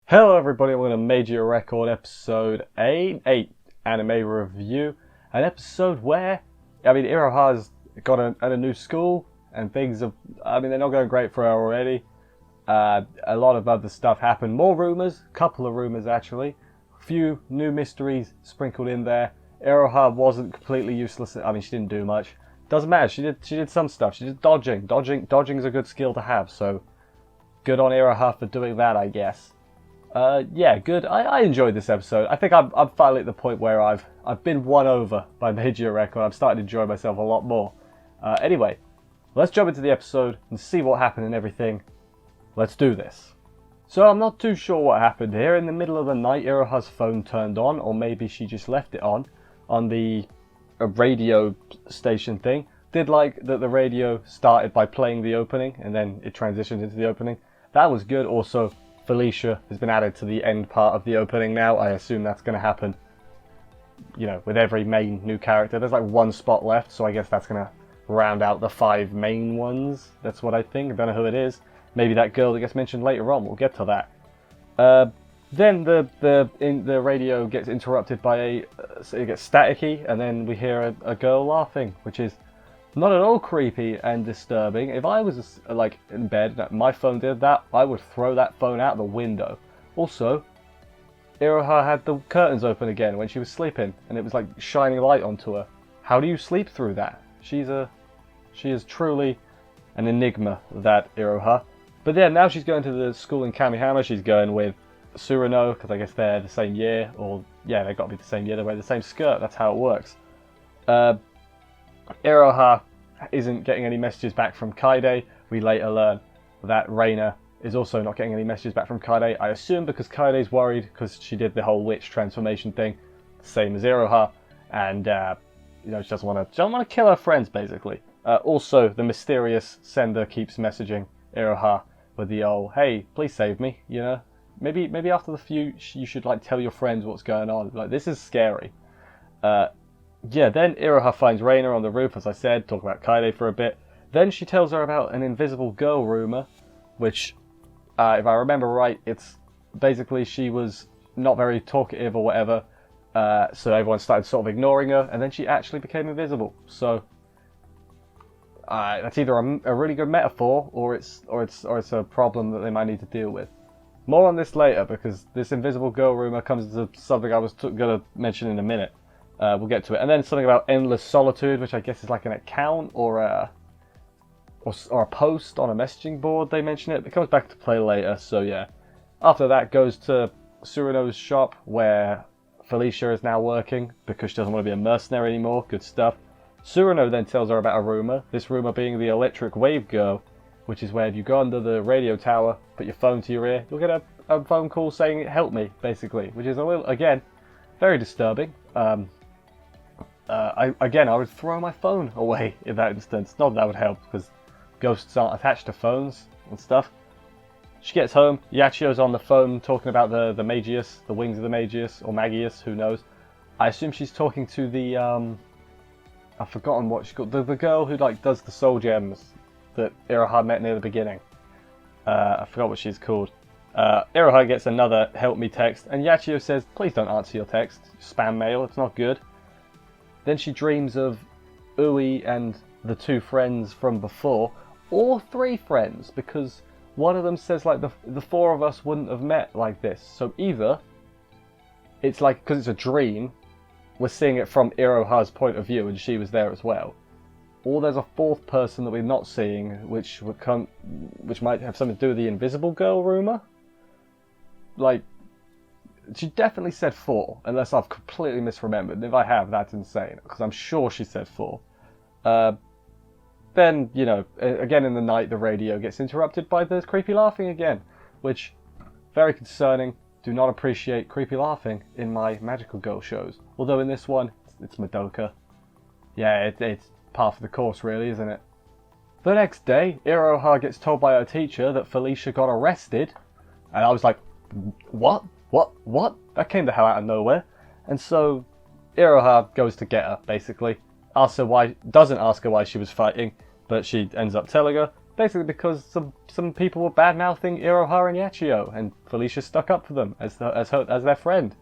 Hello everybody, we're going to Magia Record episode 8 anime review. An episode where, Iroha's got a new school and things have, they're not going great for her already. A lot of other stuff happened. More rumours, couple of rumours actually. A few new mysteries sprinkled in there. Iroha wasn't completely useless. She didn't do much. Doesn't matter, she did some stuff. She did dodging. Dodging's a good skill to have, so good on Iroha for doing that, I guess. Yeah, good. I enjoyed this episode. I think I'm finally at the point where I've been won over by Magia Record. I'm starting to enjoy myself a lot more. Anyway, let's jump into the episode and see what happened and everything. Let's do this. So I'm not too sure what happened here. In the middle of the night, Iroha's phone turned on, or maybe she just left it on the radio station thing. Did like that the radio started by playing the opening and then it transitioned into the opening. That was good. Also, Felicia has been added to the end part of the opening now. I assume that's going to happen, with every main new character. There's like one spot left, so I guess that's going to round out the 5 main ones. That's what I think. I don't know who it is. Maybe that girl that gets mentioned later on. We'll get to that. Then the radio gets interrupted by it gets staticky, and then we hear a girl laughing, which is not at all creepy and disturbing. If I was in bed, my phone did that, I would throw that phone out the window. Also, Iroha had the curtains open again when she was sleeping, and it was like shining light onto her. How do you sleep through that? She is truly an enigma, that Iroha. But yeah, now she's going to the school in Kamihama. She's going with Surano, because I guess they're the same year, or yeah, they've got to be the same year. They wear the same skirt. That's how it works. Iroha isn't getting any messages back from Kaide. We later learn that Reina is also not getting any messages back from Kaide. I assume because Kaide's worried because she did the whole witch transformation thing, same as Iroha, and she doesn't want to kill her friends basically. Also, the mysterious sender keeps messaging Iroha with the old, "Hey, please save me." Maybe after the few, you should tell your friends what's going on. This is scary. Yeah, then Iroha finds Reina on the roof, as I said, talk about Kaide for a bit. Then she tells her about an invisible girl rumor, which, if I remember right, it's basically she was not very talkative or whatever, so everyone started sort of ignoring her, and then she actually became invisible. So that's either a really good metaphor, or it's a problem that they might need to deal with. More on this later, because this invisible girl rumor comes to something I was going to mention in a minute. We'll get to it. And then something about endless solitude, which I guess is like an account or a post on a messaging board. They mention it. It comes back to play later. So yeah. After that goes to Surano's shop, where Felicia is now working because she doesn't want to be a mercenary anymore. Good stuff. Surano then tells her about a rumor. This rumor being the electric wave girl, which is where if you go under the radio tower, put your phone to your ear, you'll get a phone call saying "help me," basically, which is a little, again, very disturbing. I would throw my phone away in that instance. Not that would help, because ghosts aren't attached to phones and stuff. She gets home. Yachio's on the phone talking about the Magius, the wings of the Magius, or Magius, who knows. I assume she's talking to the, I've forgotten what she's called. The girl who, does the soul gems that Iroha met near the beginning. I forgot what she's called. Iroha gets another help me text, and Yachio says, "Please don't answer your text. Spam mail, it's not good." Then she dreams of Ui and the 2 friends from before, or 3 friends, because one of them says the 4 of us wouldn't have met like this. So either it's because it's a dream, we're seeing it from Iroha's point of view and she was there as well, or there's a 4th person that we're not seeing, which might have something to do with the invisible girl rumor. She definitely said 4, unless I've completely misremembered. And if I have, that's insane, because I'm sure she said 4. Then, again in the night, the radio gets interrupted by the creepy laughing again, which, very concerning. Do not appreciate creepy laughing in my magical girl shows. Although in this one, it's Madoka. Yeah, it's part of the course, really, isn't it? The next day, Iroha gets told by her teacher that Felicia got arrested, and I was like, what? What? That came the hell out of nowhere. And so Iroha goes to get her, basically. Doesn't ask her why she was fighting, but she ends up telling her. basically because some people were bad-mouthing Iroha and Yachio, and Felicia stuck up for them as their friend.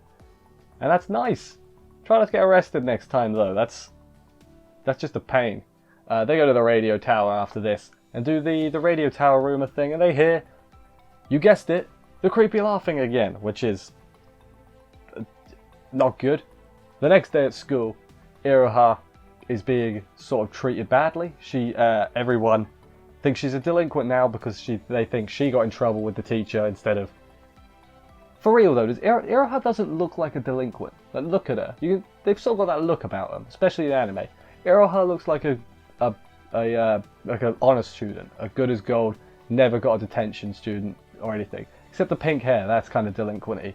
And that's nice. Try not to get arrested next time, though. That's just a pain. They go to the radio tower after this and do the radio tower rumor thing, and they hear, you guessed it, the creepy laughing again, which is not good. The next day at school, Iroha is being sort of treated badly. Everyone thinks she's a delinquent now because they think she got in trouble with the teacher instead of... For real though, Iroha doesn't look like a delinquent. Like, look at her. They've sort of got that look about them, especially in anime. Iroha looks like an honest student, a good as gold, never got a detention student or anything. Except the pink hair, that's kind of delinquent-y.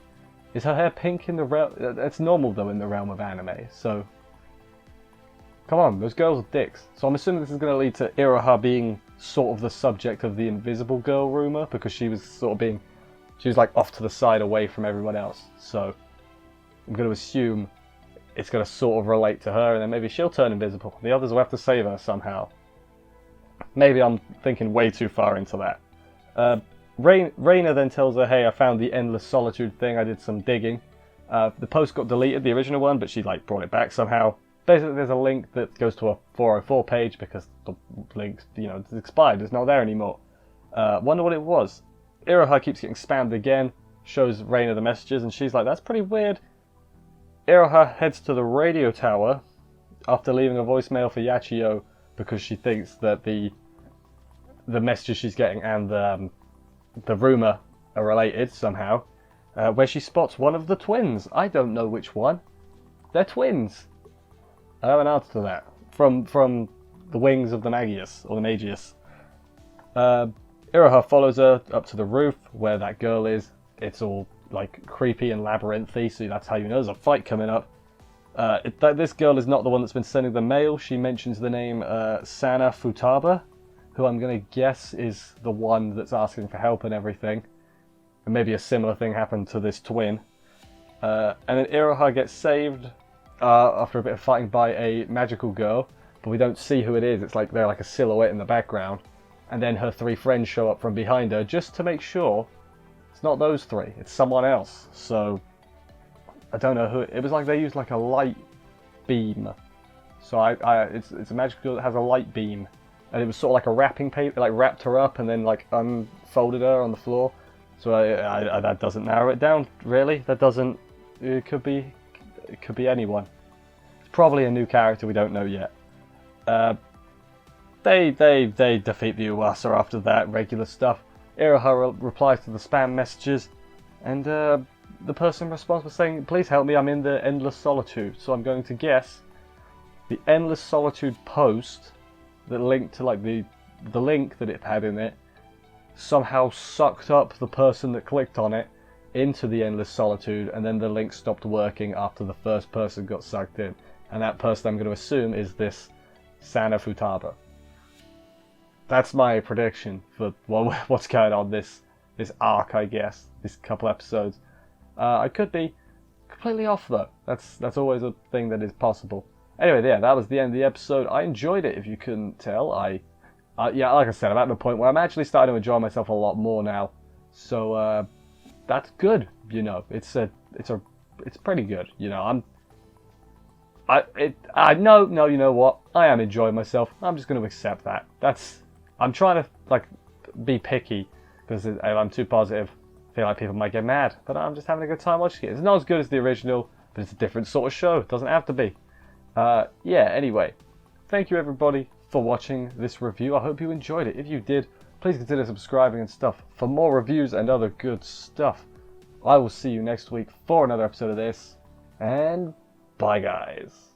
Is her hair pink in the realm? It's normal though in the realm of anime, so... Come on, those girls are dicks. So I'm assuming this is going to lead to Iroha being sort of the subject of the invisible girl rumor, because she was like off to the side away from everyone else. So I'm going to assume it's going to sort of relate to her, and then maybe she'll turn invisible. The others will have to save her somehow. Maybe I'm thinking way too far into that. Reina then tells her, hey, I found the Endless Solitude thing, I did some digging. The post got deleted, the original one, but she like brought it back somehow. Basically there's a link that goes to a 404 page because the link, it's expired, it's not there anymore. Wonder what it was. Iroha keeps getting spammed again, shows Reina the messages, and she's like, that's pretty weird. Iroha heads to the radio tower after leaving a voicemail for Yachio because she thinks that the messages she's getting and the rumor are related somehow, where she spots one of the twins. I don't know which one. They're twins. I have an answer to that from the wings of the Magius or the Magius. Iroha follows her up to the roof where that girl is. It's all like creepy and labyrinthy, so that's how you know there's a fight coming up. This girl is not the one that's been sending the mail. She mentions the name Sana Futaba, who I'm going to guess is the one that's asking for help and everything. And maybe a similar thing happened to this twin. And then Iroha gets saved after a bit of fighting by a magical girl, but we don't see who it is. It's like they're like a silhouette in the background. And then her three friends show up from behind her just to make sure it's not those three, it's someone else. So I don't know who it was. Like they used like a light beam. So it's a magical girl that has a light beam. And it was sort of like a wrapping paper, like wrapped her up and then like unfolded her on the floor. So that doesn't narrow it down, really. That doesn't. It could be anyone. It's probably a new character we don't know yet. They defeat the Uwasa after that, regular stuff. Iroha replies to the spam messages, and the person responsible saying, "Please help me, I'm in the Endless Solitude." So I'm going to guess the Endless Solitude post that linked to like the link that it had in it somehow sucked up the person that clicked on it into the Endless Solitude, and then the link stopped working after the first person got sucked in. And that person I'm going to assume is this Sana Futaba. That's my prediction for what's going on this arc, I guess, this couple episodes. I could be completely off though. That's always a thing that is possible. Anyway, yeah, that was the end of the episode. I enjoyed it, if you couldn't tell. Yeah, like I said, I'm at the point where I'm actually starting to enjoy myself a lot more now. So that's good, you know. It's pretty good, you know. No, you know what? I am enjoying myself. I'm just going to accept that. I'm trying to like be picky because if I'm too positive, I feel like people might get mad. But I'm just having a good time watching it. It's not as good as the original, but it's a different sort of show. It doesn't have to be. Yeah. Anyway, thank you everybody for watching this review. I hope you enjoyed it. If you did, please consider subscribing and stuff for more reviews and other good stuff. I will see you next week for another episode of this, and bye guys.